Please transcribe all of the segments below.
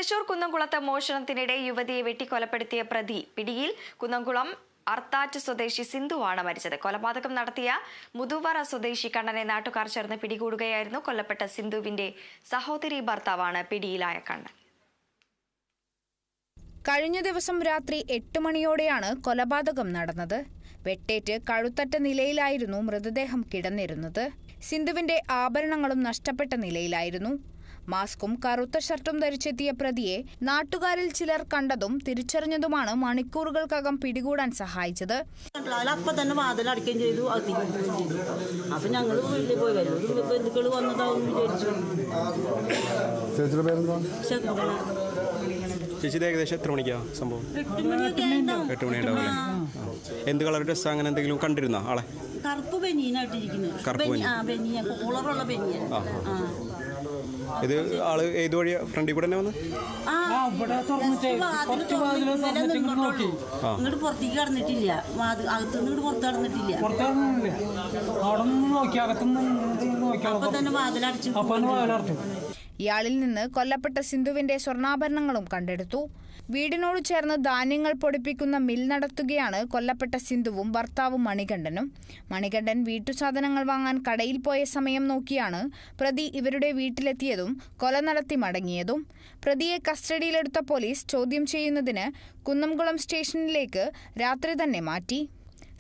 തൃശൂർ കുന്നംകുളത്ത് മോഷണത്തിനിടെ യുവതിയെ വെട്ടിക്കൊലപ്പെടുത്തിയ പ്രതി പിടിയിൽ. കുന്നംകുളം അർത്താറ്റ് സ്വദേശി സിന്ധുവാണ് മരിച്ചത്. കൊലപാതകം നടത്തിയ മുതുവറ സ്വദേശി കണ്ണനെ നാട്ടുകാർ ചേർന്ന് പിടികൂടുകയായിരുന്നു. കൊല്ലപ്പെട്ട സിന്ധുവിന്റെ സഹോദരി ഭർത്താവാണ് പിടിയിലായ കണ്ണൻ. കഴിഞ്ഞ ദിവസം രാത്രി 8 മണിയോടെയാണ് കൊലപാതകം നടന്നത്. വെട്ടേറ്റ് കഴുത്തറ്റ നിലയിലായിരുന്നു മൃതദേഹം കിടന്നിരുന്നത്. സിന്ധുവിന്റെ ആഭരണങ്ങളും നഷ്ടപ്പെട്ട നിലയിലായിരുന്നു. മാസ്കും കറുത്ത ഷർട്ടും ധരിച്ചെത്തിയ പ്രതിയെ നാട്ടുകാരിൽ ചിലർ കണ്ടതും തിരിച്ചറിഞ്ഞതുമാണ് മണിക്കൂറുകൾക്കകം പിടികൂടാൻ സഹായിച്ചത്. അപ്പൊ തന്നെ വാതിലടക്കുകയും ചെയ്തു. അപ്പൊ ഞങ്ങൾ വീട്ടിൽ പോയി ബന്ധുക്കൾ വന്നതാവും വിചാരിച്ചു. ചേച്ചിയുടെ ഏകദേശം എത്ര മണിക്കാ സംഭവം? 8 മണി ഉണ്ടാവില്ലേ? എന്ത് കളർ ഡ്രസ് അങ്ങനെ എന്തെങ്കിലും കണ്ടിരുന്നോ ആളെ? കറുപ്പ് ബനിയനായിട്ടിരിക്കുന്നത്. കോളറുള്ള ബനിയൻ. ഇത് ആള് ഏത് വഴിയാ? ഫ്രണ്ടിൽ കൂടെ തന്നെ വന്ന് ഇങ്ങോട്ട് പുറത്തേക്ക് കടന്നിട്ടില്ല. അകത്തുനിന്ന് ഇങ്ങോട്ട് പുറത്ത് കടന്നിട്ടില്ല. അപ്പൊ തന്നെ വാതിലടച്ചു. ഇയാളിൽ നിന്ന് കൊല്ലപ്പെട്ട സിന്ധുവിന്റെ സ്വർണ്ണാഭരണങ്ങളും കണ്ടെടുത്തു. വീടിനോട് ചേർന്ന് ധാന്യങ്ങൾ പൊടിപ്പിക്കുന്ന മിൽ നടത്തുകയാണ് കൊല്ലപ്പെട്ട സിന്ധുവും ഭർത്താവും മണികണ്ഠനും. മണികണ്ഠൻ വീട്ടുസാധനങ്ങൾ വാങ്ങാൻ കടയിൽ പോയ സമയം നോക്കിയാണ് പ്രതി ഇവരുടെ വീട്ടിലെത്തിയതും കൊല നടത്തി മടങ്ങിയതും. പ്രതിയെ കസ്റ്റഡിയിലെടുത്ത പോലീസ് ചോദ്യം ചെയ്യുന്നതിന് കുന്നംകുളം സ്റ്റേഷനിലേക്ക് രാത്രി തന്നെ മാറ്റി.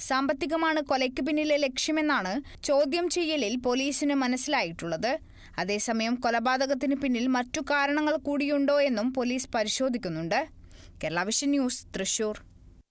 സാമ്പത്തികമാണ് കൊലയ്ക്ക് പിന്നിലെ ലക്ഷ്യമെന്നാണ് ചോദ്യം ചെയ്യലിൽ പോലീസിന് മനസ്സിലായിട്ടുള്ളത്. അതേസമയം കൊലപാതകത്തിന് പിന്നിൽ മറ്റു കാരണങ്ങൾ കൂടിയുണ്ടോ എന്നും പോലീസ് പരിശോധിക്കുന്നുണ്ട്. Kerala vision news, Thrissur.